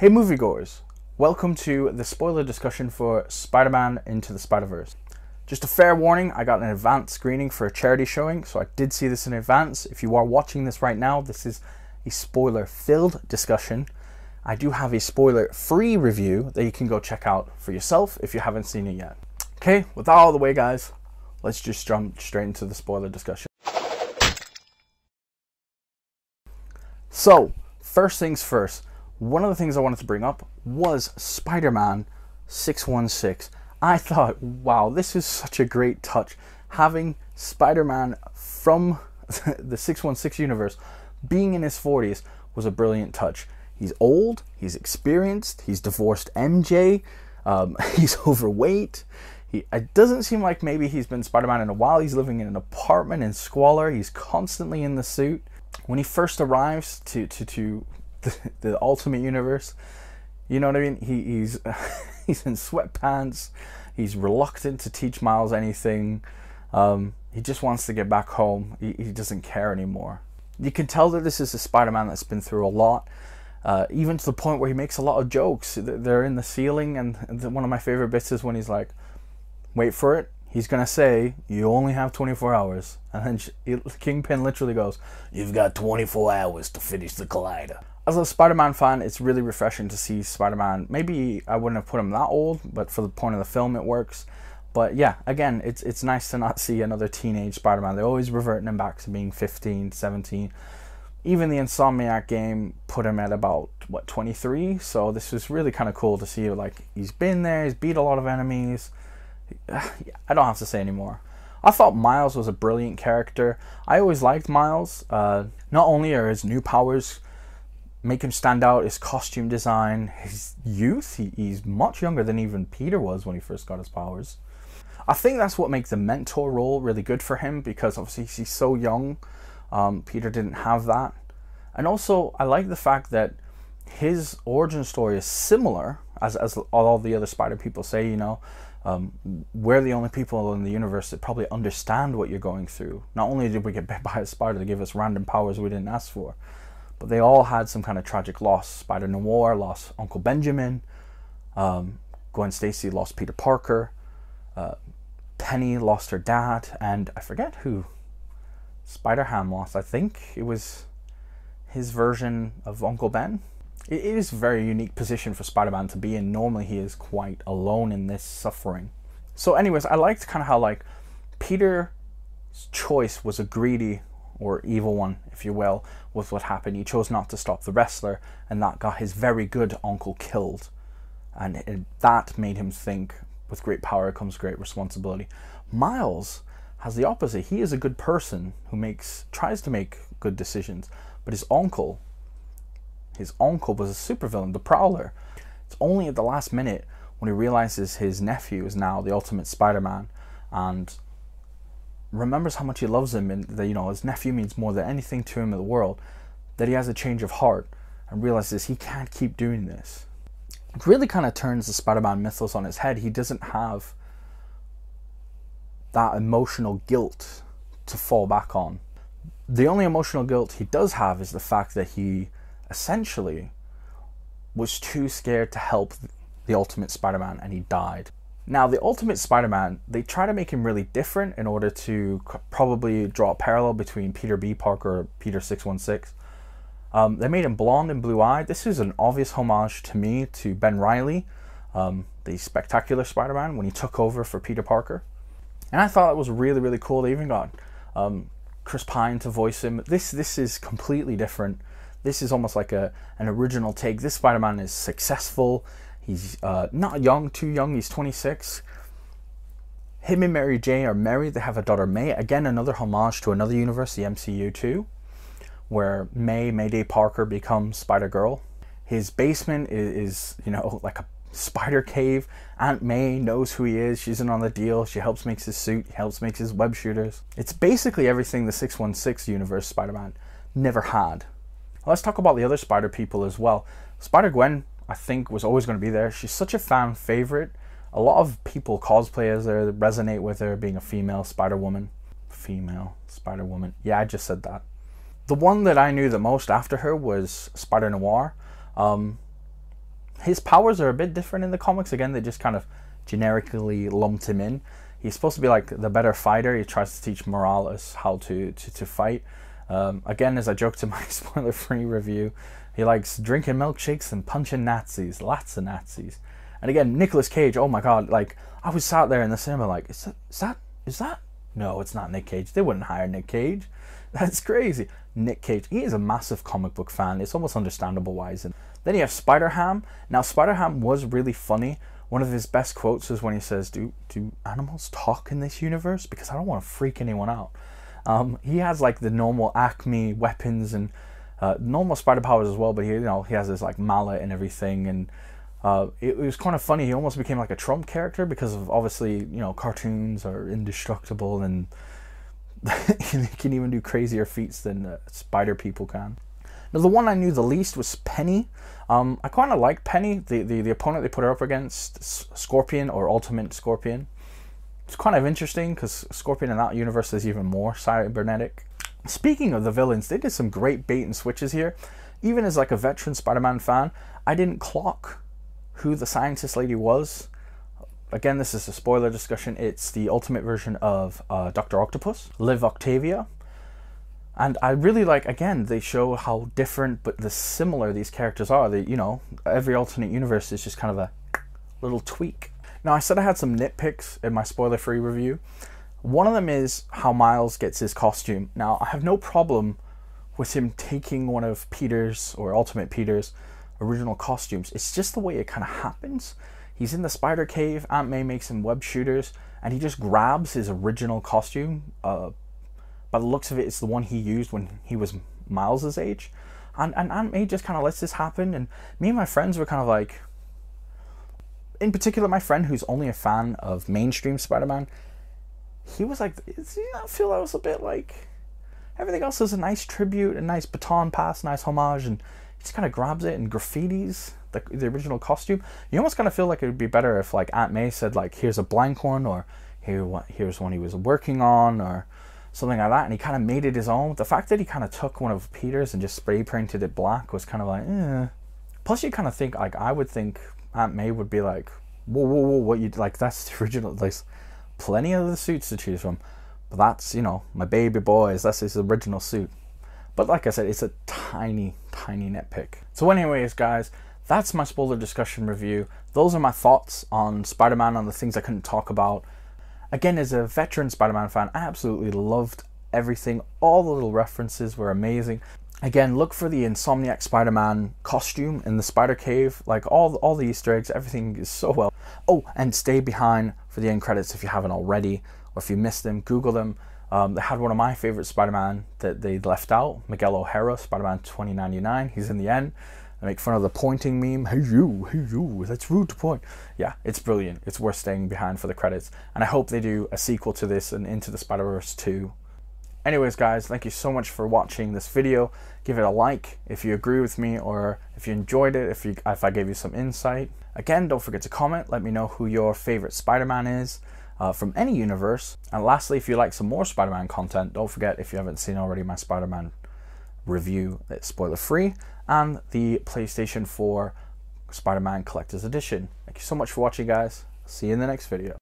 Hey moviegoers, welcome to the spoiler discussion for Spider-Man Into the Spiderverse. Just a fair warning, I got an advance screening for a charity showing, so I did see this in advance. If you are watching this right now, this is a spoiler-filled discussion. I do have a spoiler-free review that you can go check out for yourself if you haven't seen it yet. Okay, with that out of the way guys, let's just jump straight into the spoiler discussion. So, first things first. One of the things I wanted to bring up was Spider-Man 616. I thought, wow, this is such a great touch. Having Spider-Man from the 616 universe being in his 40s was a brilliant touch. He's old, he's experienced, he's divorced MJ, he's overweight. It doesn't seem like maybe he's been Spider-Man in a while. He's living in an apartment in squalor. He's constantly in the suit. When he first arrives to the Ultimate Universe, you know what I mean? He's he's in sweatpants. He's reluctant to teach Miles anything. He just wants to get back home. He doesn't care anymore. You can tell that this is a Spider-Man that's been through a lot, even to the point where he makes a lot of jokes. They're in the ceiling, and one of my favorite bits is when he's like, wait for it, he's gonna say, you only have 24 hours. And then Kingpin literally goes, you've got 24 hours to finish the collider. As a Spider-Man fan, it's really refreshing to see Spider-Man. Maybe I wouldn't have put him that old, but for the point of the film, it works. But yeah, again, it's nice to not see another teenage Spider-Man. They're always reverting him back to being 15, 17. Even the Insomniac game put him at about, what, 23? So this was really kind of cool to see, like, he's been there, he's beat a lot of enemies. I don't have to say anymore. I thought Miles was a brilliant character. I always liked Miles. Not only are his new powers make him stand out, his costume design, his youth. He's much younger than even Peter was when he first got his powers. I think that's what makes the mentor role really good for him, because obviously he's so young. Peter didn't have that. And also, I like the fact that his origin story is similar, as all the other Spider people say, you know. We're the only people in the universe that probably understand what you're going through. Not only did we get bit by a spider to give us random powers we didn't ask for, but they all had some kind of tragic loss. Spider-Noir lost Uncle Benjamin. Gwen Stacy lost Peter Parker. Penny lost her dad. And I forget who Spider-Ham lost. I think it was his version of Uncle Ben. It is a very unique position for Spider-Man to be in. Normally he is quite alone in this suffering. So anyways, I liked kind of how, like, Peter's choice was a greedy or evil one, if you will, with what happened. He chose not to stop the wrestler, and that got his very good uncle killed. And that made him think, with great power comes great responsibility. Miles has the opposite. He is a good person who tries to make good decisions, but his uncle was a supervillain, the Prowler. It's only at the last minute when he realizes his nephew is now the Ultimate Spider-Man, and remembers how much he loves him, and that, you know, his nephew means more than anything to him in the world, that he has a change of heart and realizes he can't keep doing this. It really kind of turns the Spider-Man mythos on its head. He doesn't have that emotional guilt to fall back on. The only emotional guilt he does have is the fact that he essentially was too scared to help the Ultimate Spider-Man, and he died. Now, the Ultimate Spider-Man, they try to make him really different in order to probably draw a parallel between Peter B. Parker or Peter 616. They made him blonde and blue-eyed. This is an obvious homage to me to Ben Reilly, the Spectacular Spider-Man, when he took over for Peter Parker. And I thought it was really, really cool. They even got Chris Pine to voice him. This is completely different. This is almost like an original take. This Spider-Man is successful. He's not young, too young. He's 26. Him and Mary Jane are married. They have a daughter, May. Again, another homage to another universe, the MCU too, where Mayday Parker becomes Spider-Girl. His basement is, you know, like a spider cave. Aunt May knows who he is. She's in on the deal. She helps make his suit, helps make his web shooters. It's basically everything the 616 universe Spider-Man never had. Let's talk about the other Spider people as well. SpiderGwen, I think, was always going to be there. She's such a fan favorite. A lot of people cosplay as her, that resonate with her being a female Spider-Woman. Female Spider-Woman. Yeah, I just said that. The one that I knew the most after her was Spider-Noir. His powers are a bit different in the comics. Again, they just kind of generically lumped him in. He's supposed to be like the better fighter. He tries to teach Morales how to fight. Again, as I joked in my spoiler-free review, he likes drinking milkshakes and punching Nazis, lots of Nazis. And again, Nicolas Cage, oh my god, like, I was sat there in the cinema like, is that? No, it's not Nick Cage. They wouldn't hire Nick Cage. That's crazy. Nick Cage, he is a massive comic book fan. It's almost understandable why he's in. Then you have Spider-Ham. Now, Spider-Ham was really funny. One of his best quotes is when he says, do animals talk in this universe? Because I don't want to freak anyone out. He has like the normal Acme weapons and normal spider powers as well, but he has this like mallet and everything, and it was kind of funny. He almost became like a Trump character because of, obviously, cartoons are indestructible and they can even do crazier feats than spider people can. Now, the one I knew the least was Penny. I kind of like Penny, the opponent they put her up against, Scorpion or Ultimate Scorpion. It's kind of interesting because Scorpion in that universe is even more cybernetic. Speaking of the villains, they did some great bait and switches here. Even as like a veteran Spider-Man fan, I didn't clock who the scientist lady was. Again, this is a spoiler discussion. It's the ultimate version of Dr. Octopus, Liv Octavia. And I really like, again, they show how different but similar these characters are. They, every alternate universe is just kind of a little tweak. Now, I said I had some nitpicks in my spoiler-free review. One of them is how Miles gets his costume. Now, I have no problem with him taking one of Peter's, or Ultimate Peter's, original costumes. It's just the way it kind of happens. He's in the spider cave, Aunt May makes him web shooters, and he just grabs his original costume. By the looks of it, it's the one he used when he was Miles's age. And Aunt May just kind of lets this happen, and me and my friends were kind of like... In particular, my friend who's only a fan of mainstream Spider-Man, he was like, I feel that was a bit like... Everything else is a nice tribute, a nice baton pass, nice homage, and he just kind of grabs it and graffitis the original costume. You almost kind of feel like it would be better if like Aunt May said like, here's a blank one, or here's one he was working on, or something like that, and he kind of made it his own. The fact that he kind of took one of Peter's and just spray painted it black was kind of like, eh. Plus you kind of think, like, I would think Aunt May would be like, whoa, what you, like, that's the original. There's plenty of the suits to choose from, but that's, my baby boy's, that's his original suit. But like I said, it's a tiny nitpick. So anyways, guys, that's my spoiler discussion review. Those are my thoughts on Spider-Man, on the things I couldn't talk about. Again, as a veteran Spider-Man fan, I absolutely loved everything. All the little references were amazing. Again, look for the Insomniac Spider-Man costume in the Spider Cave. Like, all the Easter eggs, everything is so well. Oh, and stay behind for the end credits if you haven't already, or if you missed them, Google them. They had one of my favorite Spider-Man that they left out, Miguel O'Hara, Spider-Man 2099. He's in the end. They make fun of the pointing meme. Hey you, that's rude to point. Yeah, it's brilliant. It's worth staying behind for the credits. And I hope they do a sequel to this and Into the Spider-Verse 2. Anyways, guys, thank you so much for watching this video. Give it a like if you agree with me, or if you enjoyed it, if I gave you some insight. Again, don't forget to comment. Let me know who your favorite Spider-Man is from any universe. And lastly, if you like some more Spider-Man content, don't forget, if you haven't seen already, my Spider-Man review that's spoiler free, and the PlayStation 4 Spider-Man Collector's Edition. Thank you so much for watching, guys. See you in the next video.